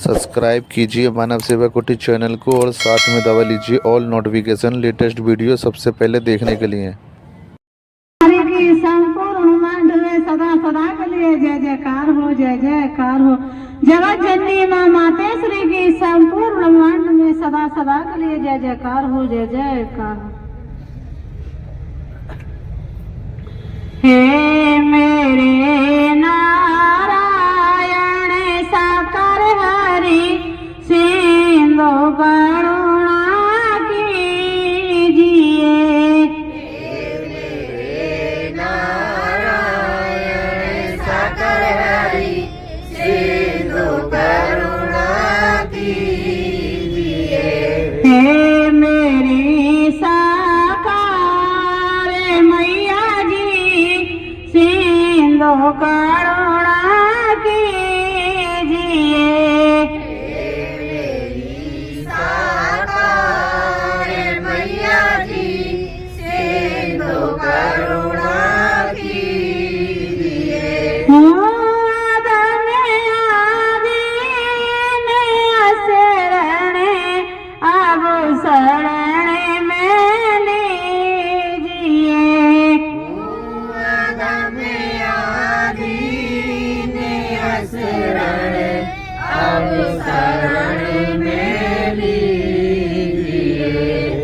Subscribe कीजिए मानव सेवा कुटीर चैनल को और साथ में दबा लीजिए ऑल नोटिफिकेशन लेटेस्ट वीडियो सबसे पहले देखने के लिए। हरि की संपूर्ण ब्रह्मांड में सदा सदा के लिए जय जयकार हो, जय जयकार हो। जगत जननी माँ मातेश्वरी की संपूर्ण ब्रह्मांड में सदा सदा के लिए जय जयकार हो, जय जयकार हो। हे मेरे नारायण साकर हरि सिंधु करुणा कीजिए। हे मेरी साकार मैया जी सिंधु करुणा कीजिए।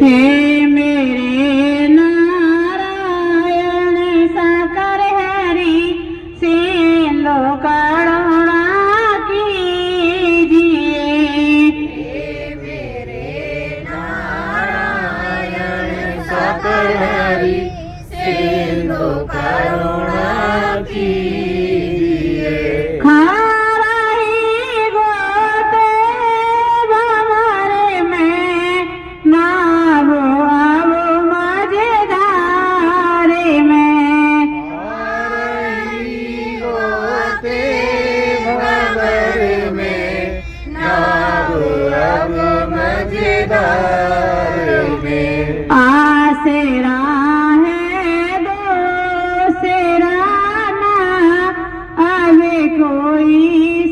हे मेरे नारायण साकर हरि सिंधु करुणा कीजिए। हे मेरे नारायण साकर हरि सिंधु करुणा कीजिए। आसेरा है दूसरा ना अभी कोई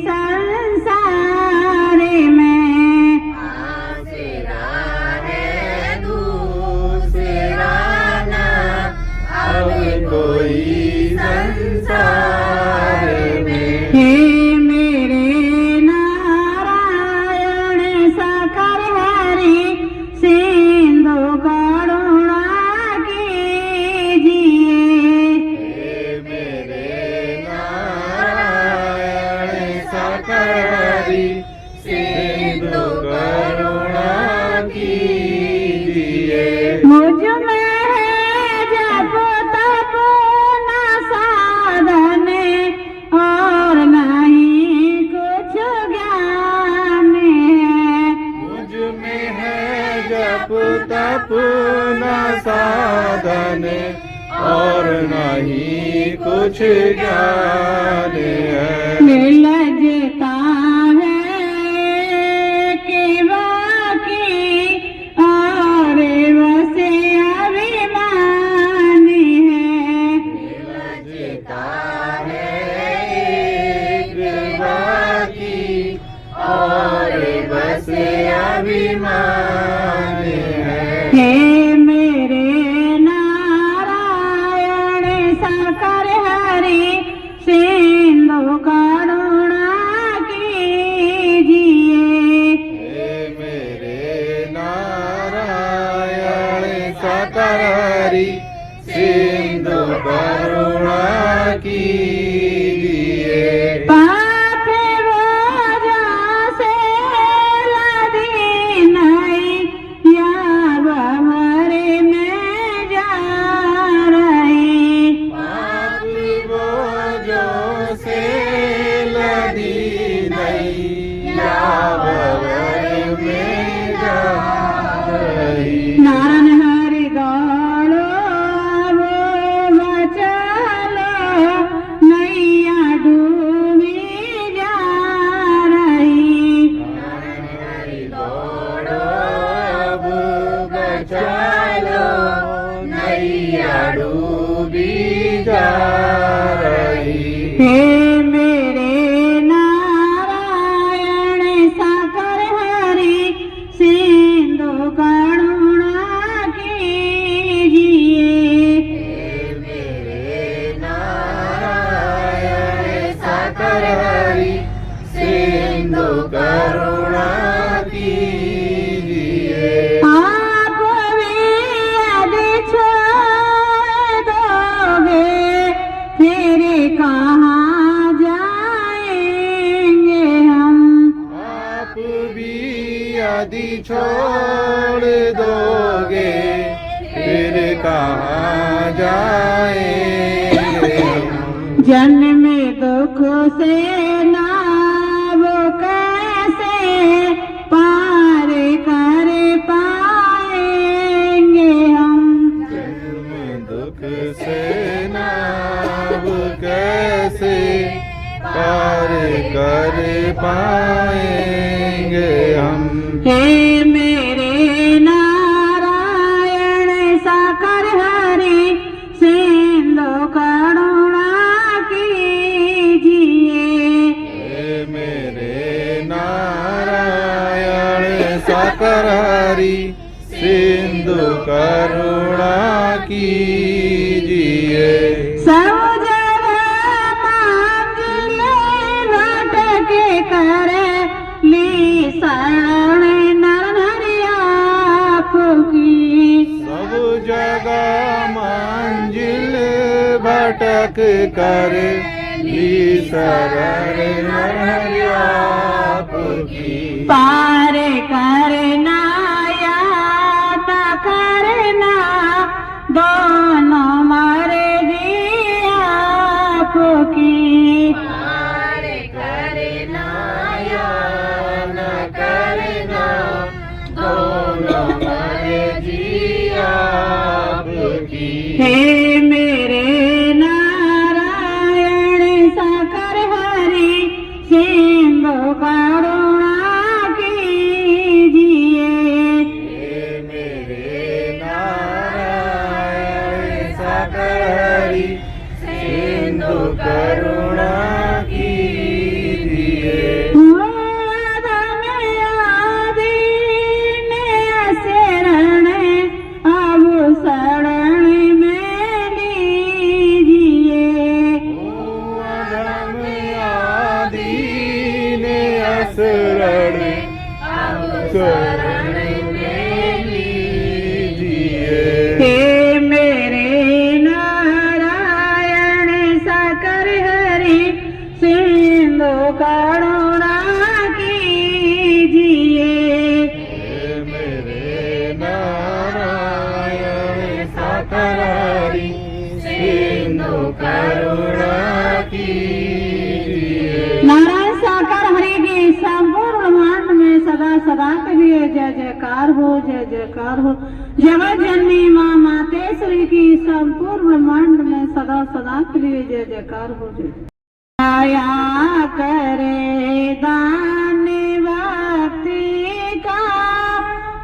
संसार में। आसेरा है दूसरा ना अभी कोई संसार में। हे मेरे नारायण साकर हरि सिंधु करुणा कीजिए। हे मेरे नारायण साकर हरि सिंधु करुणा कीजिए। मुझ में है जप तप न साधन और नहीं कुछ ज्ञान है। मुझ में है जप तप न साधन और नहीं कुछ ज्ञान है। लगता है कि बाकी और वसे अभिमान है। लगता है कि बाकी और वसे अभिमान है। हे मेरे नारायण साकर हरि सिंधु करुणा कीजिए। हे मेरे नारायण साकर हरि सिंधु करुणा कीजिए। नारायण हरि गालो बचालो नैया डूबी जा रही। नारायण हरि गालो बचालो नैया डूबी जा रही। हे मेरे नारायण सा करुणा कीजिए। आप भी यदि छोड़ दोगे फिर कहाँ जाएंगे हम। आप भी यदि छोड़ दोगे फिर कहाँ जाएंगे हम। जन्म दुख से नाव कैसे पार कर पाएंगे हम। जन्म दुख से नाव कैसे पार कर पाएंगे हम। हे मेरे नारायण साकर हरि सिंधु करुणा कीजिए। हे मेरे नारायण साकर हरि सिंधु करुणा कीजिए। सब जगह मंजिल भटक कर ली शरण नर आपकी। सब जगह मंजिल भटक कर ली शरण हरि आपकी। पार करना या न करना दोनों मर्जी आपकी। पार करना या न करना दोनों मर्जी आपकी। हे मेरे नारायण साकर हरि सिंधु करुणा कीजिए। हे मेरे नारायण साकर हरि सिंधु करुणा कीजिए। धन आदि ने शरण अब शरण में लीजिए। धर्म आदि ने शरण अब शरण में लीजिए। हे मेरे नारायण साकर हरि सिंधु करुणा कीजिए। हे मेरे नारायण साकर हरि सिंधु करुणा कीजिए। नारायण साकर हरि की संपूर्ण ब्रह्मांड में सदा सदा के लिए जय जयकार हो, जय जयकार हो। जगत जननी माँ मातेश्वरी की संपूर्ण ब्रह्मांड में सदा सदा के लिए जय जयकार हो। जय दया करे दान भक्ति का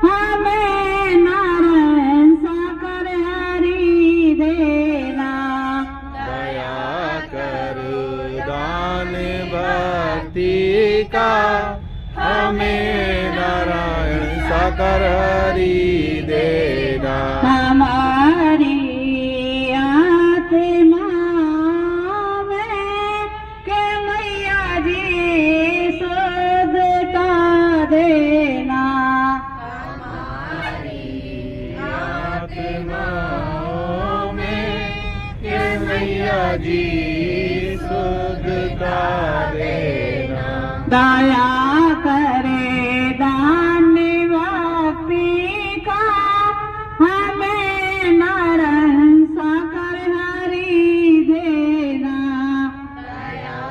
हमें नारायण साकर हरि देना। दया कर दान भक्ति का हमें नारायण साकर हरि देना। हमारी आत्मा में के मैया जी शुद्धता देना। आत्माओं में के मैया जी शुद्धता देना। दया करे दान भक्ति का हमें नारायण साकर हरि देना। दया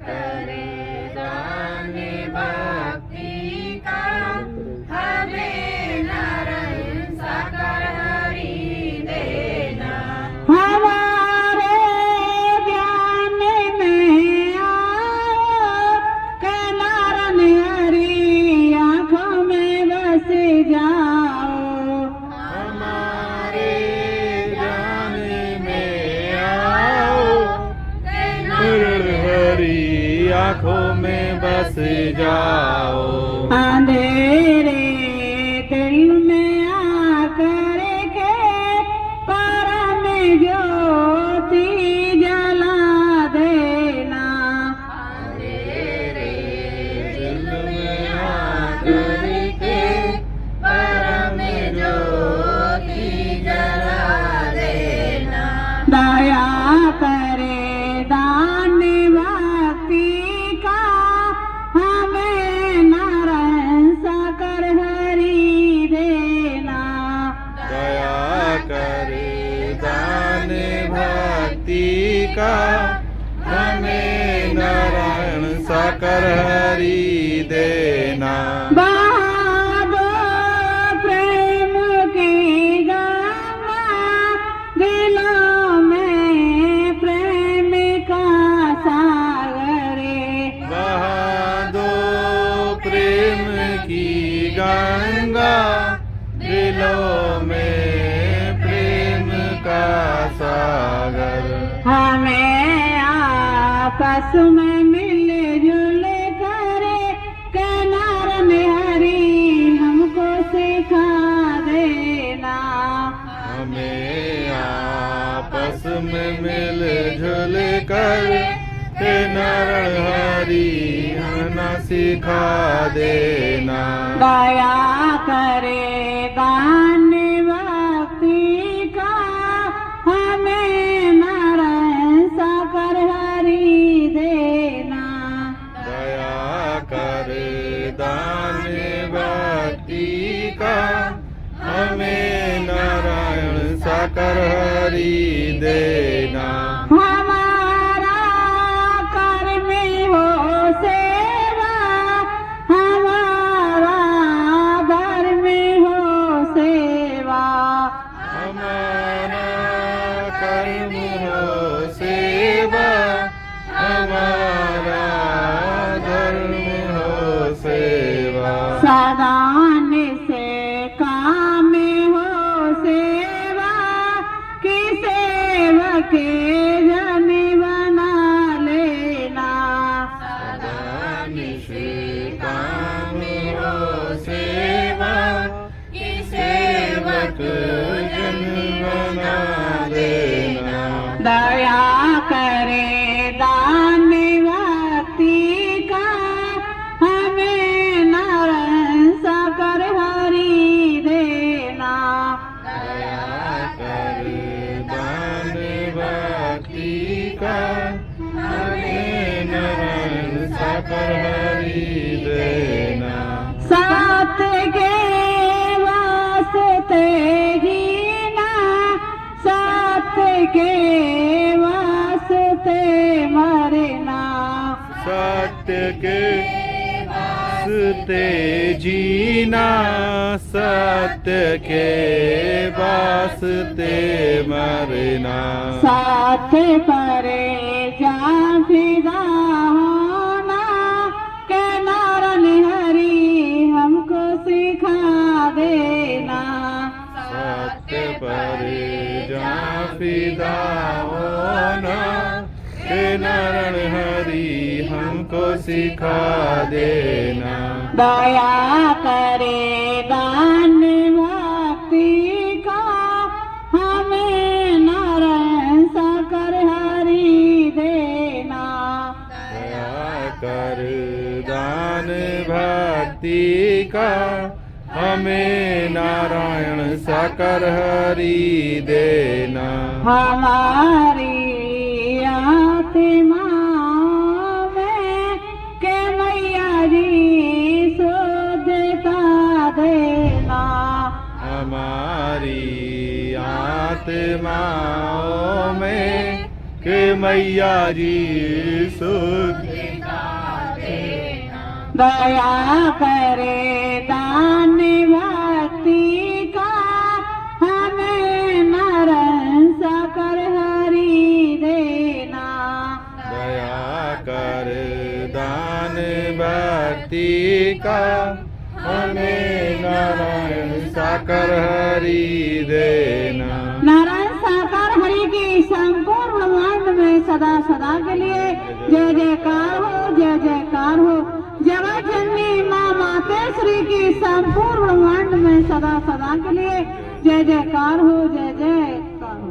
करे दान भक्ति का हमें नारायण साकर हरि देना। हमारे ध्यान में आओ के नारायण हरि आँखों में बस जाओ। हमारे ज्ञान में आओ नारायण हरि आँखों में बस जाओ। अंधेरे दिल में आकर के परम ज्योति जला देना। दिल भक्ति का हमें नारायण साकर हरि देना। बहादो प्रेम की गंगा दिलों में प्रेम का सागर बहा दो प्रेम की गंगा दिलों में प्रेम का सागर। हमें आपस में मिलजुल करे किनार में हरि हमको सिखा देना। हमें आपस में मिलजुल कर नारायण हरि हना सिखा देना। दया करे दान भक्ति का हमें नारायण साकर हरि देना। दया कर दान भक्ति का हमें नारायण साकर हरि देना। हमारा कर्म हो सेवा हमारा धर्म हो सेवा। हमारा कर्म हो सेवा हमारा धर्म हो सेवा। सदान से काम हो सेवा कि सेवक जन बना लेना। सदान से काम हो सेवा कि सेवक जन बना देना। दया करे दान भक्ति का हमें नारायण साकर हरि देना। दया कर दान भक्ति का हमें नारायण साकर हरि देना। सात के वास्ते जीना सात के वास्ते मरना। सत्य के वास्ते जीना सत्य के वास्ते मरना। साथ परे जा फिदा होना के नारायण हरि हमको सिखा देना। सत्य पर जा फिदा होना हे नारायण हरि हमको सिखा देना। दया करे दान भक्ति का हमें नारायण साकर हरि देना। दया कर दान भक्ति का हमें नारायण साकर हरि देना। हमारी आत्मा में के मैया जी शुद्धता देना। हमारी आत्माओं में के मैया जी शुद्ध दया करे दान भक्ति का हमें नारायण साकर हरि देना। दया कर दान भक्ति का हमें नारायण साकर हरि देना। नारायण साकार हरि की संपूर्ण ब्रह्मांड में सदा सदा के लिए जय जयकार हो जय जयकार हो। जगत जननी माँ मातेश्वरी की संपूर्ण ब्रह्मांड में सदा सदा के लिए जय जयकार हो जय जयकार हो।